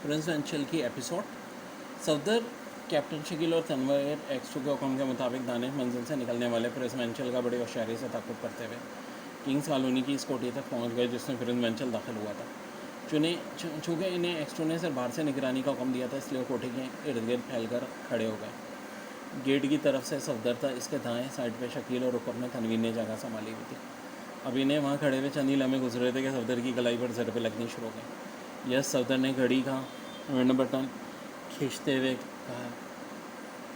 Prince एंचल की episode. Safdar, captain Shakeel और Tanveer x two के हुक्म के मुताबिक दानिश मंजिल से निकलने वाले प्रिंस एंचल का बड़ी होशियारी से ताक़ुब करते हुए किंग्स कॉलोनी की इस कोठी तक पहुंच गए जिसमें प्रिंस एंचल दाखिल हुआ था। चूँकि इन्हें एक्स2 ने सिर्फ बाहर से निगरानी का हुक्म दिया था, इसलिए वो कोठी के इर्द गिर्द फैल कर खड़े हो गए। गेट की तरफ से सफदर था, इसके दाएँ साइड पर शकील और ऊपर में तनवीर ने जगह संभाली हुई थी। अब इन्हें वहाँ खड़े हुए चंद ही लम्हे गुजरे थे कि सफदर की गलाई पर ज़रबे लगनी शुरू हो गई। यस, सफदर ने घड़ी का मिनट बटन खींचते हुए कहा।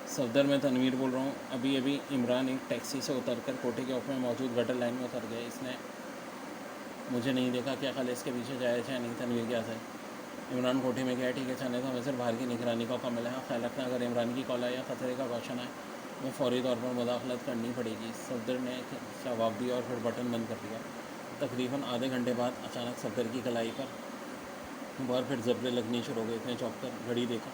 सफदर, मैं तनवीर बोल रहा हूँ। अभी अभी इमरान एक टैक्सी से उतरकर कोठी के ऊपर में मौजूद गटर लाइन में उतर गया। इसने मुझे नहीं देखा, क्या ख्याल इसके पीछे जाए या नहीं? तनवीर क्या है? इमरान कोठी में गया, ठीक है, चाहने तो हमें सिर्फ बाहर की निगरानी का हुक्म मिला है। ख्याल रखना, अगर इमरान की कॉल आए या खतरे का क्वेश्चन आए, हमें फौरी तौर पर मुदाखलत करनी पड़ेगी। सफदर ने जवाब दिया और फिर बटन बंद कर दिया। तकरीबन आधे घंटे बाद अचानक सफदर की कलाई पर बार फिर ज़रबे लगनी शुरू हो गई। इसने चौंक कर घड़ी देखा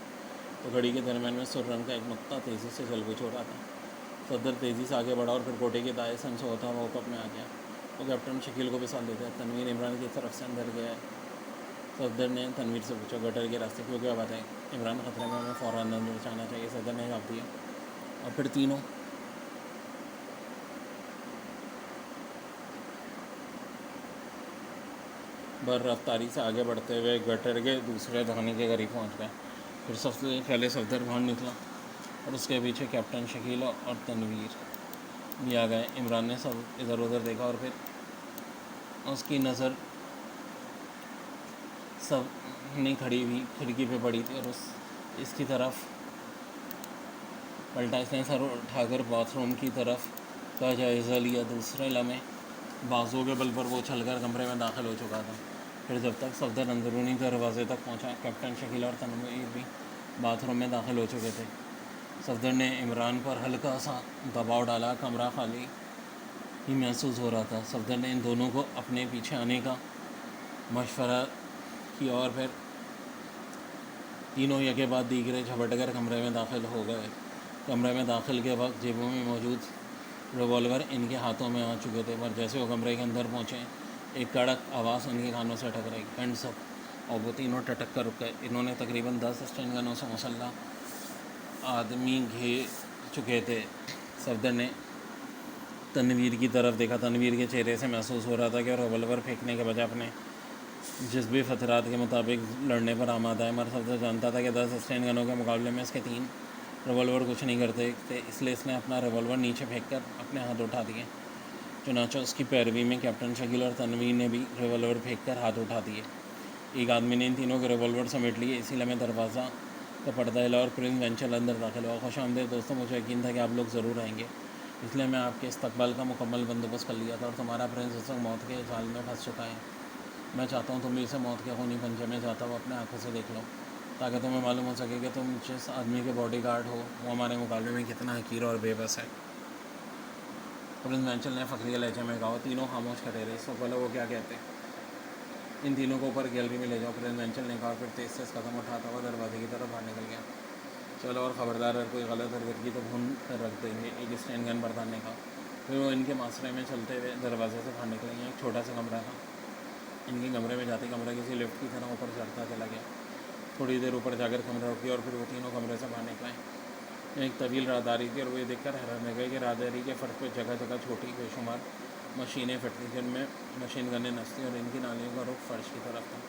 तो घड़ी के दरमियान में सुर रंग का एक नुक्ता तेज़ी से जलबुझ हो रहा था। सफदर तेज़ी से आगे बढ़ा और फिर कोठे के दाएं सन से होता हुआ कप में आ गया। तो कैप्टन शकील को भी साथ लेते तनवीर इमरान की तरफ से अंदर गया है। सफदर ने तनवीर से पूछा, गटर के रास्ते क्यों? क्या बात है? इमरान खतरे में, हमें फ़ौरन अंदर जाना चाहिए, सफदर ने जवाब दिया। और फिर तीनों बर रफ्तारी से आगे बढ़ते हुए गटर के दूसरे धोने के करीब पहुंच गए। फिर सबसे पहले सफदर बाहर निकला और उसके पीछे कैप्टन शकील और तनवीर भी आ गए। इमरान ने सब इधर उधर देखा और फिर उसकी नज़र सब ने खड़ी हुई खिड़की पे पड़ी थी और इसकी तरफ पलटा। इसने सर उठाकर बाथरूम की तरफ का जायज़ा लिया। दूसरे लम्हे बाजुओं के बल पर वो चलकर कमरे में दाखिल हो चुका था। फिर जब तक सफदर अंदरूनी दरवाजे तक पहुंचा, कैप्टन शकील और तनवीर भी बाथरूम में दाखिल हो चुके थे। सफदर ने इमरान पर हल्का सा दबाव डाला। कमरा खाली ही महसूस हो रहा था। सफदर ने इन दोनों को अपने पीछे आने का मशवरा किया और फिर तीनों यके बाद दीगरे झपटकर कमरे में दाखिल हो गए। कमरे में दाखिल के वक्त जेबों में मौजूद रिवॉल्वर इनके हाथों में आ चुके थे, पर जैसे वो कमरे के अंदर पहुँचे, एक कड़क आवाज़ उनके कानों से टकराई, हैंड्स अप, और वो तीनों टटक कर रुक गए। इन्होंने तकरीबन 10 स्टैंड गनों से मुसल्लह आदमी घेर चुके थे। सफदर ने तनवीर की तरफ देखा। तनवीर के चेहरे से महसूस हो रहा था कि रिवॉल्वर फेंकने के बजाय अपने जज्बी फ़तरात के मुताबिक लड़ने पर आमादा है। मगर सफदर जानता था कि 10 स्टैंड गनों के मुकाबले में इसके 3 रिवॉल्वर कुछ नहीं करते थे, इसलिए इसने अपना रिवॉल्वर नीचे फेंककर अपने हाथ उठा दिए। चुनांचे उसकी पैरवी में कैप्टन शकील और तनवीर ने भी रिवॉल्वर फेंककर हाथ उठा दिए। एक आदमी ने इन तीनों के रिवॉल्वर समेट लिए। इसी लम्हे दरवाज़ा का पर्दा हिला और प्रिंस एंचल अंदर दाखिल हुआ। खुशामदीद दोस्तों, मुझे यकीन था कि आप लोग ज़रूर आएंगे, इसलिए मैं आपके इस्तकबाल का मुकम्मल बंदोबस्त कर लिया था। और तुम्हारा प्रिंस इस वक्त मौत के जाल में फंस चुका है। मैं चाहता हूँ तुम भी इसे मौत के खूनी पंजे में जाता हुआ अपने आंखों से देख लो, ताकि तुम्हें मालूम हो सके कि तुम जिस आदमी के बॉडीगार्ड हो वो हमारे मुकाबले में कितना हकीर और बेबस है। प्रिंस एंचल ने फ़खरिया लहजे में कहा। तीनों खामोश खड़े रहे। इसको बोला, वो क्या कहते? इन तीनों को ऊपर गैलरी में ले जाओ, प्रिंस एंचल ने कहा। फिर तेज़ से कदम उठाता हुआ दरवाजे की तरफ बाहर निकल गया। चलो, और ख़बरदार, अगर कोई गलत हरकत की तो भून कर रख देंगे, एक स्टैंड गन बरदान ने कहा। फिर वो इनके मासरे में चलते हुए दरवाजे से बाहर निकलेंगे। एक छोटा सा कमरा था। इनके कमरे में जाते कमरा किसी लिफ्ट की तरह ऊपर चढ़ता चला गया। थोड़ी देर ऊपर जाकर कमरा रुक गया और फिर वो तीनों कमरे से बाहर निकले। एक तवील राहदारी थी और वो ये देखकर हैरान रह गए कि राहदारी के फ़र्श पर जगह जगह छोटी बेशुमार मशीनें फिट थी, जिनमें मशीन गनें नस्ती और इनकी नालियों का रुख फर्श की तरफ था।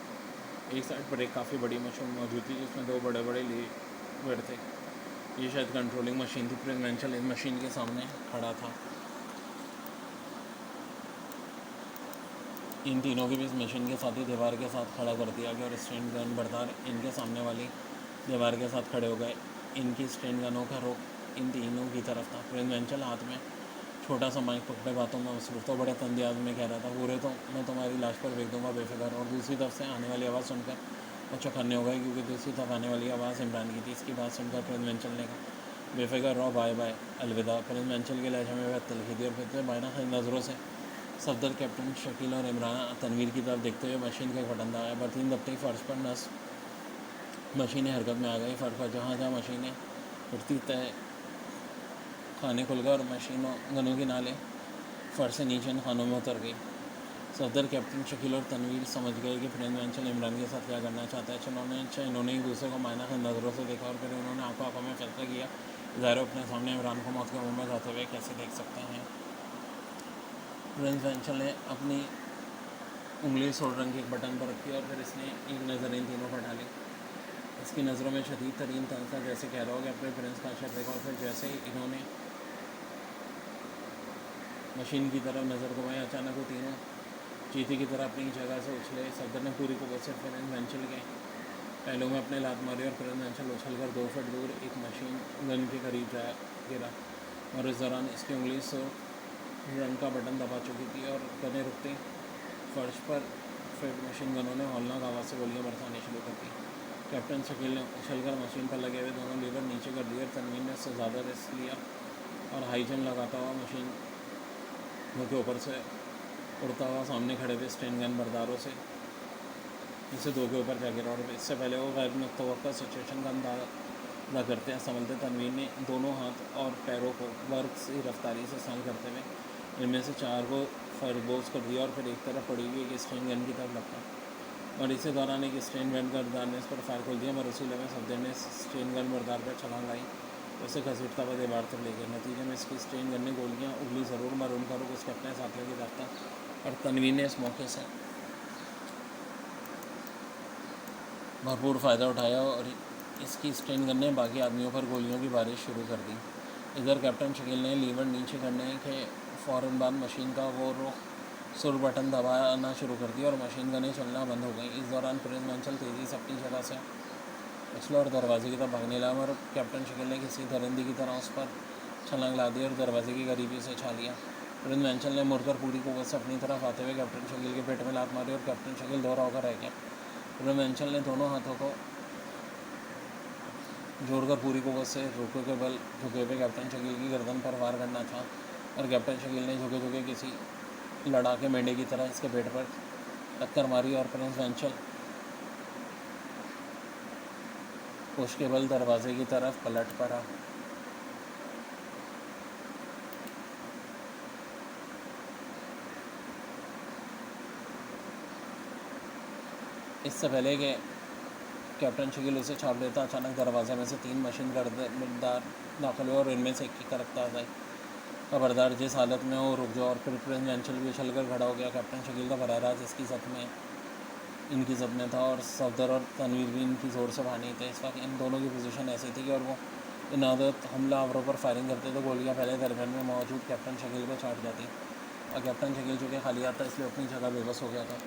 एक साइड पर एक काफ़ी बड़ी मशीन मौजूद थी जिसमें 2 बड़े बड़े लीवर थे। ये शायद कंट्रोलिंग मशीन थी। प्रिंस एंचल इस मशीन के सामने खड़ा था। इन तीनों की भी इस मशीन के साथ ही दीवार के साथ खड़ा कर दिया गया और स्टैंड गन बरदार इनके सामने वाली दीवार के साथ खड़े हो गए। इनकी स्टैंड गनों का रुख इन तीनों की तरफ था। प्रिंस एंचल हाथ में छोटा सा माइक पकड़े बातों में मसरूफ़, तो बड़े तंदियाज में कह रहा था, पूरे तो मैं तुम्हारी लाश पर फेंक दूँगा बेफिक्र। और दूसरी तरफ से आने वाली आवाज़ सुनकर वो चौकन्ने हो गए, क्योंकि दूसरी तरफ आने वाली आवाज़ इमरान की थी। इसकी बात सुनकर प्रिंस एंचल ने कहा, बेफिक्र रहो, बाय बाय, अलविदा। प्रिंस एंचल के लहजे में वह तलखी थी और फिर से बायना नज़रों से सफदर, कैप्टन शकील और इमरान तनवीर की तरफ देखते हुए मशीन का एक बटन दबाया। बर्तन दबते ही फर्श पर नस मशीनें हरकत में आ गई। फर्श पर जहाँ जहाँ मशीनें उठती तय खाने खुल गए और मशीनों गनों की नालें फर्श से नीचे इन खानों में उतर गई। सफदर कैप्टन शकील और तनवीर समझ गए कि प्रिंस वेंचल इमरान के साथ क्या करना चाहता है। इन्होंने एक दूसरे को मायना से नज़रों से देखा और फिर उन्होंने आंखों आंखों में फैसला किया। ज़ाहिर अपने सामने इमरान को मौत के मुंह में जाते हुए कैसे देख सकते हैं। प्रिंस वेंचल ने अपनी उंगली सोल रंग के एक बटन पर रखी और फिर इसने एक नज़र इन तीनों पर डाली। इसकी नज़रों में शदीद तरीन तंज था, जैसे कह रहा हो कि अपने प्रिंस का शक देखा। और फिर जैसे ही इन्होंने मशीन की तरफ नज़र घुमाई, अचानक वो तीनों चीती की तरह अपनी जगह से उछले। सफदर ने पूरी कुव्वत से प्रिंस वेंचल के पहलू में अपने लात मारी और प्रिंस वेंचल उछलकर 2 फुट दूर एक मशीन गन के करीब जा गिरा। और इस दौरान इसकी उंगली से रंग का बटन दबा चुकी थी और गनें रुकते फर्श पर फिर मशीन गनों ने हौलनाक आवाज़ से गोलियां बरसानी शुरू कर दी। कैप्टन शकील ने उछलकर मशीन पर लगे हुए दोनों लीवर नीचे कर दिए और तनवीर ने उससे ज़्यादा रिस्क लिया और हाई जंप लगाता हुआ मशीन के ऊपर से उड़ता हुआ सामने खड़े हुए स्टेन गन बरदारों से इसे 2 के ऊपर जा गिरा। और इससे पहले वो गैर मुतवक्का सिचुएशन का अंदाजा करते हैं संभलते तनवीर ने दोनों हाथ और पैरों को वर्क से रफ्तारी से संग करते हुए इनमें से 4 को फरबोज कर दिया और फिर एक तरफ पड़ी हुई एक स्टेन गन की तरफ लपका। और इसी दौरान एक स्टेन गन बरदार ने इस पर फायर खोल दिया। मगर उसी लम्हे सफदर ने स्टेन गन बरदार पर छलांग लाई, उसे घसीटता हुआ दीवार तक ले गया। नतीजे में इसकी स्टेन गन ने गोलियाँ उगली ज़रूर, मगर उनका रुख उसके अपने साथियों की तरफ था। और तनवीर ने इस मौके से भरपूर फ़ायदा उठाया और इसकी स्टेन गन ने बाकी आदमियों पर गोलियों की बारिश शुरू कर दी। इधर कैप्टन शकील ने लीवर नीचे करने के फ़ौरन बाद मशीन का वो सुर बटन दबाना शुरू कर दिया और मशीन गनें चलना बंद हो गई। इस दौरान प्रिंस वेंचल तेज़ी से अपनी जगह से उछला और दरवाजे की तरफ भागने लगा। और कैप्टन शकील ने किसी दरिंदे की तरह उस पर छलांग ला दी और दरवाजे की करीबी से छा लिया। प्रिंस वेंचल ने मुड़कर पूरी कुव्वत से अपनी तरफ आते हुए कैप्टन शकील के पेट में लात मारी और कैप्टन शकील दोहरा होकर रह गया। प्रिंस वेंचल ने दोनों हाथों को जोड़कर पूरी कुव्वत से झुके हुए कैप्टन शकील की गर्दन पर वार करना चाहा और कैप्टन शकील ने झुके किसी लड़ाके मेंढे की तरह इसके पेट पर टक्कर मारी और प्रिंस वेंचल पुश के बल दरवाजे की तरफ पलट पड़ा। इससे पहले कि कैप्टन शकील उसे छाप लेता, अचानक दरवाजे में से 3 मशीन बरदार दाखिल हुए और इनमें से एक की तरफ आ गई। खबरदार, जिस हालत में वो रुक जाओ। और फिर प्रिंस वेंचल भी उछल कर खड़ा हो गया। कैप्टन शकील का बराह रास्त इनकी जद में था और सफदर और तनवीर भी इनकी ज़ोर से बाहर नहीं थे। इस वक्त इन दोनों की पोजीशन ऐसी थी कि और वो इन आदत हमला आवरों पर फायरिंग करते तो गोलियां पहले दरमियान में मौजूद कैप्टन शकील को छाट जाती। और कैप्टन शकील चूँकि खाली आता इसलिए अपनी जगह बेबस हो गया था।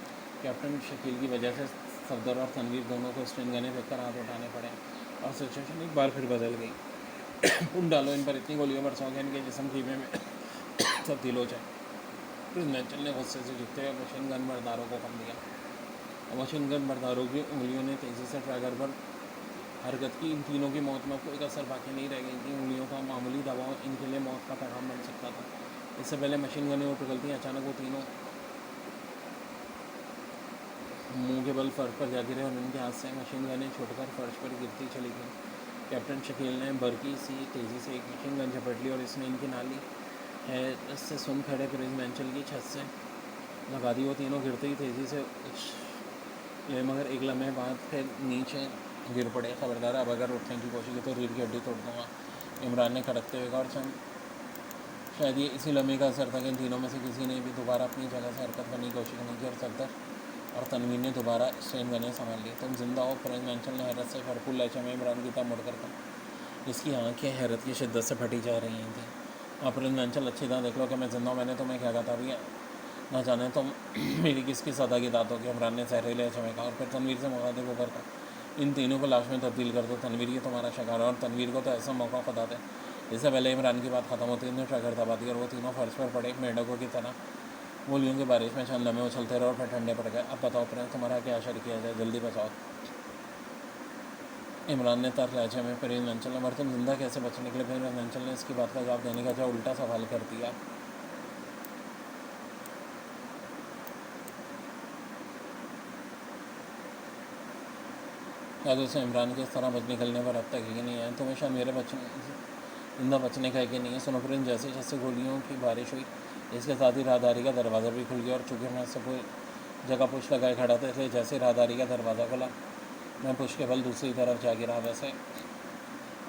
कैप्टन शकील की वजह से सफदर और तनवीर दोनों को स्ट्रेन गने फेंककर हाथ उठाने पड़े और सिचुएशन एक बार फिर बदल गई। तुम डालो इन पर इतनी गोलियों बरसाओ कि इनके जिस्म कीमे में तब्दील हो जाए। प्रिंस वेंचल ने गुस्से से झुकते हुए मशीन गन बरदारों को कम दिया। मशीन गन बरदारों की उंगलियों ने तेज़ी से ट्रैगर पर हरकत की। इन तीनों की मौत में कोई कसर बाकी नहीं रह गई थी। उंगलियों का मामूली दबाव इनके लिए मौत का पैगाम बन सकता था। इससे पहले मशीन गनें उठ गलती, अचानक वो तीनों मुंह के बल फर्श पर जा गिरे और उनके हाथ से मशीन गनें छूटकर फर्श पर गिरती चली गई। कैप्टन शकील ने बरकी सी तेज़ी से एक मशीन गन झपट ली और इसने इनकी नाली है इससे सुन खड़े प्रिंस वेंचल की छत से लगा दी। वो तीनों गिरते ही तेज़ी से ये मगर एक लम्हे बाद फिर नीचे गिर पड़े। खबरदार, अब अगर उठने की कोशिश की तो रीढ़ की हड्डी तोड़ दूँगा, इमरान ने खड़कते हुए कहा। और शायद ये इसी लम्हे का असर था कि इन तीनों में से किसी ने भी दोबारा अपनी जगह से हरकत करने की कोशिश नहीं की और सफदर और तनवीर ने दोबारा स्ट्रेन गनें संभाल ली। तुम जिंदा हो? प्रिंस वेंचल ने हैरत से भरपूर लहजे में इमरान की तरफ मुड़कर कहा, जिसकी आंखें हैरत की शिद्दत से फटी जा रही थी। आप प्रिंस वेंचल, अच्छी तरह देख लो कि मैं जिंदा हूँ। मैंने तुम्हें क्या कहा था अभी? ना जाने तुम मेरी किसकी सदा की दात होगी, इमरान ने सहरीले लहजे में कहा। और फिर तनवीर से मुखातिब होकर कहा, इन तीनों को लाश में तब्दील कर दो। तनवीर ये तुम्हारा शिकार है और तनवीर को तो ऐसा मौका खुदा दे। इससे पहले इमरान की बात खत्म होती ने ट्रैगर दबा दी और वो तीनों फर्श पर पड़े मेंढकों की तरह गोलियों की बारिश में चंद लम्हे उछलते रहे और फिर ठंडे पड़ गए। अब बताओ प्रिंस, तुम्हारा क्या असर किया जाए? जल्दी बचाओ, इमरान ने तर लहजे में प्रिंस वेंचल ने। मगर तुम जिंदा कैसे बच निकले? प्रिंस वेंचल ने इसकी बात का जवाब देने का जवाब उल्टा सवाल कर दिया। शायद उसे इमरान के इस तरह बच निकलने पर अब तक ही नहीं है। तुम्हें शायद मेरे जिंदा बचने का यकीन नहीं है। सुनो प्रिंस, जैसे जैसे गोलियों की बारिश हुई इसके साथ ही राहदारी का दरवाज़ा भी खुल गया और चूँकि मैं सब जगह पुश लगाए खड़ा था, इसलिए जैसे राहदारी का दरवाज़ा खुला मैं पुश के बल दूसरी तरफ जा गिरा वैसे,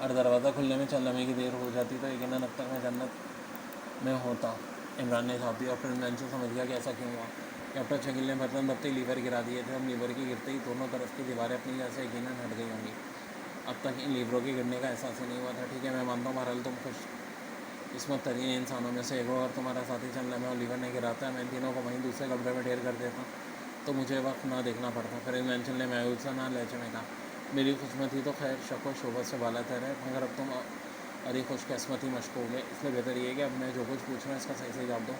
और दरवाज़ा खुलने में चंद लम्हे की देर हो जाती तो यकीनन अब तक मैं जन्नत में होता। इमरान ने जवाब दिया और फिर मैंने समझ गया कि ऐसा क्यों हुआ। कैप्टन शकील ने बर्तन दबते ही लीवर गिरा दिए थे। अब लीवर के गिरते ही दोनों तरफ की दीवारें अपनी जगह से यकीनन हट गई होंगी। अब तक इन लीवरों के गिरने का एहसास ही नहीं हुआ था। ठीक है, मैं मानता हूँ बहरहाल तुम खुश किस्मत तरीन इंसानों में से एक हो और तुम्हारा साथी चंद लम्हे और लीवर ने गिराता है, मैं तीनों को वहीं दूसरे कमरे में ढेर कर देता तो मुझे वक्त ना देखना पड़ता। फिर इन्वेंशन ने मायूस सा ना लहजे में कहा, मेरी खुशमती तो खैर शक व शोबत से बाला तैर है, मगर अब तुम अरे खुशकिस्मती मशकूक है, इसलिए बेहतर ये है कि अब मैं जो कुछ पूछ रहा हूँ इसका सही से जवाब दो।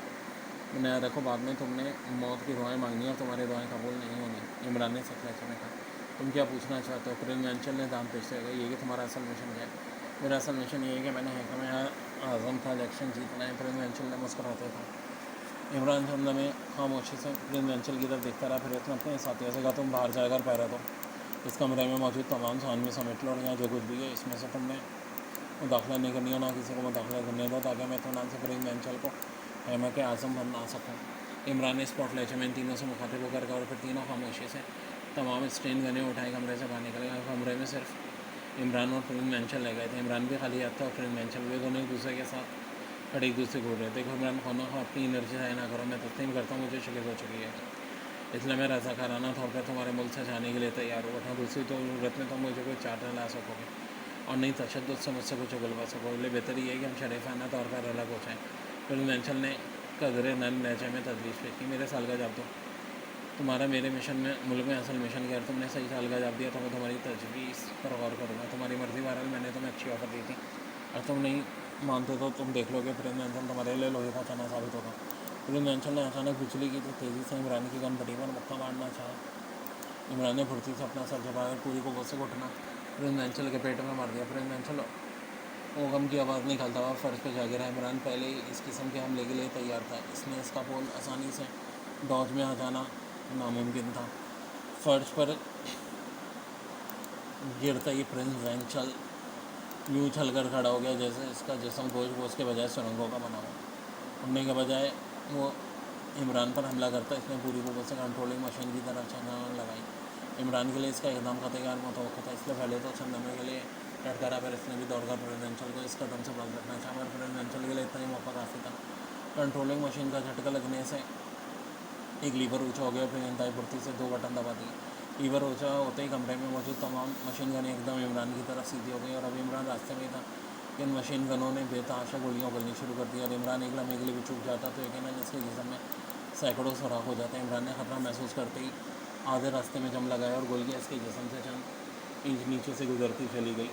नया रखो, बाद में तुमने मौत की दुआएं मांगनी और तुम्हारी दुआएं कबूल नहीं होनी। इमरान ने सच लहजे में कहा, तुम क्या पूछना चाहते हो? फिर इन्वेंशन ने दाम पेश किया, ये कि तुम्हारा असल मिशन क्या है? मेरा असल मिशन ये है कि मैंने हैकम आज़म का इलेक्शन जीतना है। फिर इन्वेंशन ने मुस्कुराते था। इमरान चंद में खामोशी से प्रेसिडेंशियल की तरफ देखता रहा। फिर उसने अपने साथियों से कहा, तुम बाहर जाकर पैरा दो, इस कमरे में मौजूद तमाम सामान में समेट लो और यहाँ जो कुछ भी है इसमें से तुमने मुदाखला नहीं करनी और ना किसी को मुदाखला करने दो, ताकि मैं इत्मीनान से प्रेसिडेंशियल को हैमा के आज़म बना सकूँ। इमरान ने स्पॉट लहजे में इन तीनों से मुखातिब होकर कहा और फिर तीनों खामोशी से तमाम स्ट्रेन गने उठाए कमरे से बाहर निकल गए। कमरे में सिर्फ इमरान और प्रेसिडेंशियल रह गए थे। इमरान भी खाली हाथ था और प्रेसिडेंशियल भी, दोनों एक दूसरे के साथ खड़े एक दूसरे घूर रहे थे। इमरान खाना को अपनी एनर्जी ज़ाया ना करो, मैं तस्लीम करता हूँ मुझे शिकस्त हो चुकी है, इसलिए मैं रज़ाकाराना तौर पर तुम्हारे मुल्क से जाने के लिए तैयार हूँ, वरना दूसरी तो जरूरत में तुम मुझे कोई चार्टर ला सकोगे और नहीं तशद्दुद से मुझसे कुछ उगलवा सकोगे। इसलिए बेहतर ये है कि हम शरीफाना तौर पर अलग हो जाएँ। फिर मेंशल ने कदरे नन लहजे में तजवीज़ पेश की, मेरे साल का जवाब दो, तुम्हारा मेरे मिशन में मुल्क में असल मिशन क्या है? तुमने सही साल का जवाब दिया तो मैं तुम्हारी तजवीज़ पर गौर करूँगा। तुम्हारी मर्ज़ी, बहरहाल मैंने तुम्हें अच्छी ऑफ़र दी थी और तुम नहीं मानते तो तुम देख लोगे फिर मेंशन तुम्हारे लिए लोहे का चना साबित होगा। फिर मेंशन ने अचानक बिजली की तो तेज़ी से इमरान की गन पट्टी पर मुक्का मारना चाहा। इमरान ने फुर्ती से अपना सर झुकाकर पूरी को से घुटना फिर मेंशन के पेट में मार दिया। फिर मेंशन ओगम की आवाज़ निकालता हुआ फर्श पर जा गिरा। इमरान पहले ही इस किस्म के हमले के लिए तैयार था, इसने इसका पोल आसानी से डॉज में आ जाना नामुमकिन था। फर्श पर गिरता ही प्रिंस वेंचल यूँ उछल कर खड़ा हो गया जैसे इसका जिस्म गोश्त के बजाय सुरंगों का बना हुआ। उड़ने के बजाय वो इमरान पर हमला करता, इसने पूरी कुव्वत से कंट्रोलिंग मशीन की तरफ छलांग लगाई। इमरान के लिए इसका एकदम कतई मुतवक्किल था, इसलिए पहले तो चंद लम्हे के लिए लटकारा, पर इसने भी दौड़कर प्रेसिडेंशियल को इस कदम से बात रखना चाहा, पर प्रेसिडेंशियल के लिए इतना ही मौका काफ़ी था। कंट्रोलिंग मशीन का झटका लगने से एक लीवर ऊँचा हो गया, फिर इंतहाई फुर्ती से दो बटन दबा दिए। लीवर ऊँचा होते ही कमरे में मौजूद तमाम मशीन गनें एकदम इमरान की तरफ सीधी हो गई और अब इमरान रास्ते में था कि इन मशीन गनों ने बेतहाशा गोलियाँ उगलनी शुरू कर दी और इमरान एक लम्हे के लिए भी चूक जाता तो यकीनन इसके जिस्म में सैकड़ों सुराख हो जाते। इमरान ने खतरा महसूस करते ही आधे रास्ते में जम लगाया और गोलियाँ इसके जिस्म से चंद इंच नीचे से गुजरती चली गई।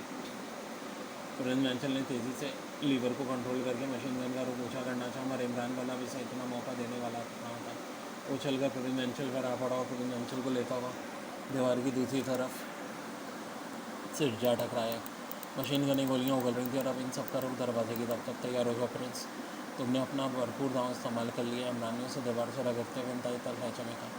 प्रिंस मेंशल ने तेज़ी से लीवर को कंट्रोल करके मशीन गन का रुख ऊँचा करना चाहा, मगर इमरान वाला भी इसे इतना मौका देने वाला कहाँ था। उछल कर प्रिंस मेंशल पर आ पड़ा और प्रिंस मेंशल को लेता हुआ दीवार की दूसरी तरफ से जा टकराया। मशीन गनें गोलियाँ उगल रही थी और अब इन सब का रुख दरवाजे की तरफ तक तैयार हो गया। प्रिंस, तुमने अपना भरपूर दांव इस्तेमाल कर लिया। इमरान ने उसे दीवार से रगड़ते हुए इंतहाई तल लहजे में कहा।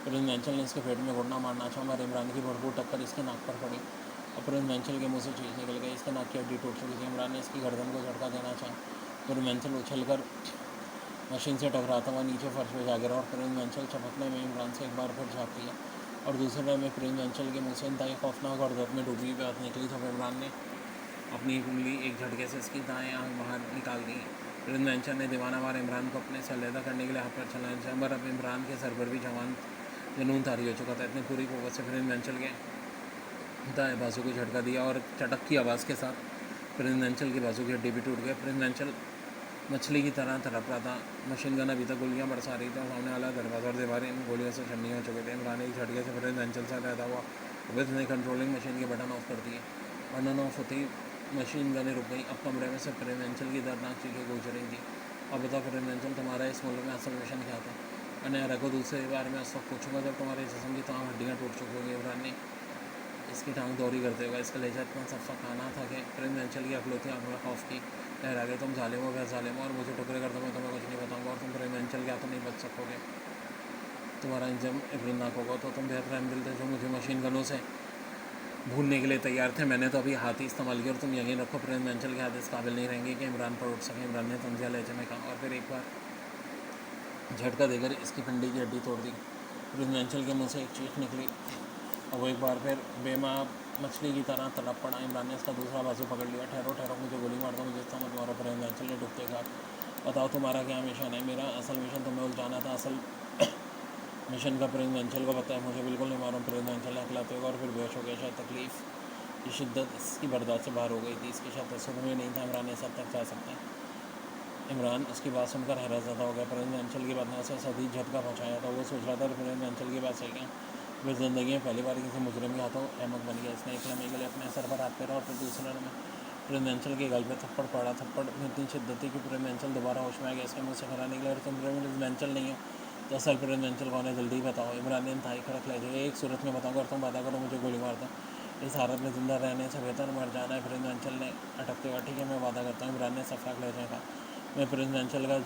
प्रिंस मेंशल ने इसके पेट में घुटना मारना चाहा, मगर इमरान की भरपूर टक्कर इसके नाक पर पड़ी और प्रिंस मेंशल के मुँह से चीज़ निकल गई। इसके नाक की हड्डी टूट चुकी थी। इमरान ने इसकी गर्दन को झटका देना चाहा, फिर मेंशल उछल कर मशीन से टकराता हुआ नीचे फर्श पर जा गिरा और प्रिंस मेंशल चपकने में इमरान से एक बार फिर झाँक लिया और दूसरे में प्रिंस मेंशल के मुँह से इंतहाई खौफनाक और दर्द में डूबी हुई बात निकली। तो इमरान ने अपनी एक उंगली एक झटके से इसकी दाएं आँख बाहर निकाल दी। प्रिंस मेंशल ने दीवाना मार इमरान को अपने से अलहदा करने के लिए हाथ पर चलाया, जबर अब इमरान के सर पर भी जवान जुनून तारी हो चुका था। इतनी पूरी कुव्वत से प्रिंस मेंशल के दाएं बाजू को झटका दिया और चटक की आवाज़ के साथ प्रिंस मेंशल की बाजू की हड्डी भी टूट गई। प्रिंस मेंशल मछली की तरह तड़प रहा था। मशीन गन अभी तक गोलियां बरसा रही थी और सामने वाला दरवाज़ा और दीवारें इन गोलियों से छन्नी हो चुके थे। इमरान एक झटके से प्रिंस मेंशल से पैदा हुआ अब इसने कंट्रोलिंग मशीन के बटन ऑफ कर दिए। बटन ऑफ होते ही मशीन गनें रुक गई। अब कमरे में से प्रिंस मेंशल की दर्दनाक चीज़ें गूंज रही थी। अब बताओ प्रिंस मेंशल, तुम्हारा इस मुल्क में असल मिशन क्या था? मैंने रखो दूसरे बार में उस वक्त पूछूंगा जब तुम्हारे जिस्म की तमाम हड्डियाँ टूट चुकी होंगी। इमरान ने इसकी टांग दौरी करते हुए इसका लहजा इतना सफ़ा खाना था कि प्रिंस मेंशल की अकलौती आंखों में खौफ की लहरा गई। तुम जालिम हो, गैर जालिम हो और मुझे टुकड़े कर दो, मैं तुम्हें कुछ नहीं बताऊंगा और तुम प्रिंस मेंशल क्या तो नहीं बच सकोगे। तुम्हारा इंजम इब्रनाक होगा तो तुम बेहद रहम दिल थे जो मुझे मशीन गनों से भूलने के लिए तैयार थे। मैंने तो अभी हाथ ही इस्तेमाल किया और तुम यकीन रखो प्रिंस मेंशल के हाथ इस काबिल नहीं रहेंगे कि इमरान पर उठ सकें। इमरान ने तंजिया लहजे में कहा और फिर एक बार झटका देकर इसकी पिंडी की हड्डी तोड़ दी। प्रेसिडेंशियल के मुंह से एक चीख निकली और वो एक बार फिर बेमां मछली की तरह तड़प पड़ा। इमरान ने इसका दूसरा बाजू पकड़ लिया। ठहरो ठहरो, मुझे गोली मार दो, मुझे समझ मारो। प्रेसिडेंशियल ने डूबते कहा, बताओ तुम्हारा क्या मिशन है? मेरा असल मिशन तुम्हें उलझाना था। असल मिशन का प्रेसिडेंशियल को पता है। मुझे बिल्कुल नहीं मालूम। प्रेसिडेंशियल ने हकलाते हुए और फिर बेहोश हो गया। शायद तकलीफ की शिद्दत इसकी बर्दाश्त से बाहर हो गई थी। इसकी शायद तसव्वुर में नहीं था इमरान इस हद तक जा सकता है। इमरान उसकी बात सुनकर हैरत ज़दा हो गया। प्रेसिडेंशियल की बात ने उसे सदी झटका पहुँचाया था। वो सोच रहा था प्रेसिडेंशियल की बात सही है। वह ज़िंदगी में पहली बार किसी मुजरिम के हाथों अहमद बन गया। इसने एक लम्हे के लिए अपने सर पर हाथ फेरा और फिर दूसरे में प्रेसिडेंशियल के गल पे थप्पड़ पड़ा। थप्पड़ में इतनी शिद्दत थी कि प्रेसिडेंशियल दोबारा होश में आ गया। इसके मुँह से खरा निकला, और तुम प्रेसिडेंशियल नहीं हो तो असल प्रेसिडेंशियल कौन है? जल्दी ही बताओ। इमरान ने इंतहाई खड़क लहजे, एक सूरत में बताऊंगा और तुम वादा करो मुझे गोली मार दो। इस हालत में ज़िंदा रहने से बेहतर मर जाना है। प्रेसिडेंशियल ने अटकते हुए, ठीक है मैं वादा करता हूँ। इमरान ने सफाक लहजे में कहा, मैं प्रेसिडेंशियल का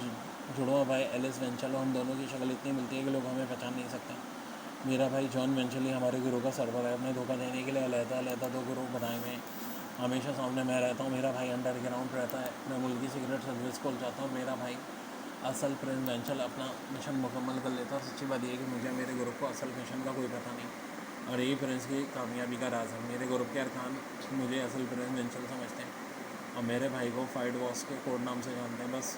जुड़वा भाई एलिस वेंचल, हम दोनों की शक्ल इतनी मिलती है कि लोग हमें पहचान नहीं सकते। मेरा भाई जॉन वेंचली हमारे गिरोह का सरवर है। अपने धोखा देने के लिए अलहदा दो गिरोह बनाए हुए हैं। हमेशा सामने मैं रहता हूँ, मेरा भाई अंडरग्राउंड रहता है। मैं मुल्क की सिगरेट सर्विस को जाता हूँ। मेरा भाई असल प्रेसिडेंशियल अपना मिशन मुकम्मल कर लेता है। और सच्ची बात यह है कि मुझे मेरे ग्रुप को असल मिशन का कोई पता नहीं, और यही प्रिंस की कामयाबी का राज है। मेरे ग्रुप के अरकान मुझे असल प्रेसिडेंशियल समझते हैं और मेरे भाई को फाइट बॉस के कोड नाम से जानते हैं। बस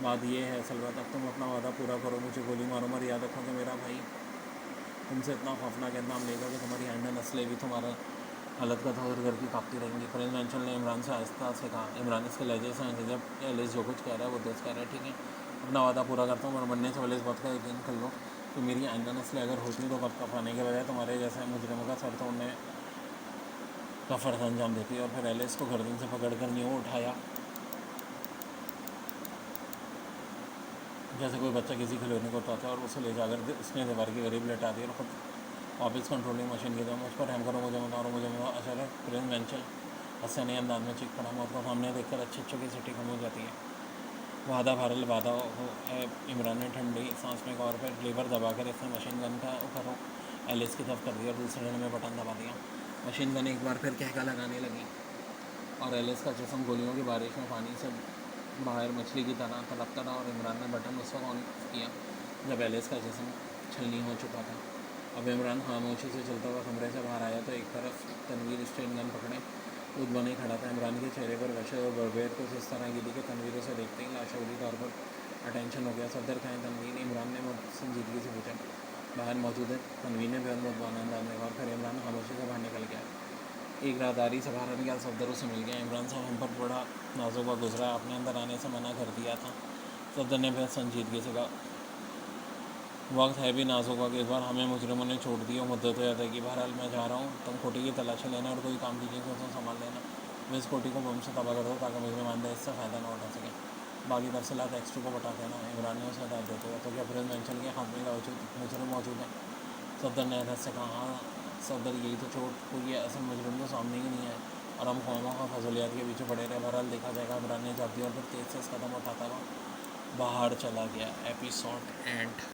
बात ये है असल बात, अब तुम अपना वादा पूरा करो, मुझे गोली मारो मर। याद रखो कि मेरा भाई तुमसे इतना खौफनाक इंतजाम लेगा कि तुम्हारी आइंदा नस्लें भी तुम्हारा हालत का तौर करके काँपती रहेंगी। प्रेसिडेंशियल ने इमरान से आहिस्ता से कहा। इमरान इसके लहजे से जब एलिस जो कुछ कह रहा है वो दोस्त कह रहा है, ठीक है अपना वादा पूरा करता हूँ, और बनने से पहले इस बात का यकीन कर लो कि मेरी आइंदा नस्लें अगर होती तो कब कफाने के बजाय तुम्हारे जैसे मुजरिमों का सर तोड़ने का फ़र्ज अंजाम देती। और फिर एलिस को गर्दन से पकड़ कर यूँ उठाया जैसे कोई बच्चा किसी खिलौने को उठाता है, और उसे ले जाकर उसने दीवार के करीब लेटा दिया और खुद वापस कंट्रोलिंग मशीन की तरह, मुझ पर रहम करो, मुझे बताओ, मुझे बताओ। अचानक प्रेसिडेंशियल हंसने अंदाज में चीख पड़ा। मौत को सामने देखकर अच्छी अच्छी की सिटी कम हो जाती है। वादा भरल वादा है। इमरान ने ठंडी सांस में गौर पर लीवर दबाकर इसने मशीन गन का ऊपर एलिस की तरफ कर दिया और दूसरे में बटन दबा दिया। मशीन गन एक बार फिर कहका लगाने लगी और एलिस का जिस्म गोलियों की बारिश में पानी से बाहर मछली की तरह तड़पता रहा। और इमरान ने बटन उस वक्त ऑन किया जब एलिस का जिस्म छलनी हो चुका था। अब इमरान खामोशी से चलता हुआ कमरे से बाहर आया तो एक तरफ तनवीर स्टेन गन पकड़े खुद बने खड़ा था। इमरान के चेहरे पर वशे और बरबेर कुछ इस तरह गिरी कि तनवीर उसे देखते ही लाशौरी तौर पर अटेंशन हो गया। सदर कहें तनवीर? इमरान ने संजीदगी से पूछा। बाहर मौजूद है, तनवीर ने बेहद मुतवाना अंदाज में। और फिर इमरान खामोशी से बाहर निकल गया। एक राहदारी से बाहर निकल सफदर उसे मिल गया। इमरान साहब हम पर बड़ा नाजुक गुजरा, आपने अंदर आने से मना कर दिया था। सफदर ने बेहद संजीदगी से कहा, वक्त है भी नाजुक वक्त, इस बार हमें मुजरिमों ने छोड़ दिया, मुद्दत हो जाता है कि बहरहाल मैं जा रहा हूँ, तुम खोटी की तलाशी लेना और कोई काम की चीज़ हो तो संभाल लेना। मैं इस खोटी को बम से तबाह कर दो ताकि मुजरिम आइंदा इससे फ़ायदा ना उठा सके। बाकी तफसीलात एक्स2 को बता देना। इमरान ने उसे हदायत देते हुए, तो क्या प्रेसिडेंशियल के खात्मे का मुजरिम मौजूद है? सफदर ने हैरत से कहा, हाँ सफदर, यही तो चोट हुई है, असल मुजरिम तो सामने ही नहीं है और हम कौमों का फजलियात के पीछे पड़े रहे। बहरहाल देखा जाएगा। इमरान ने जवाब दिया और फिर तेज़ से कदम उठाता हुआ बाहर चला गया। Episode and.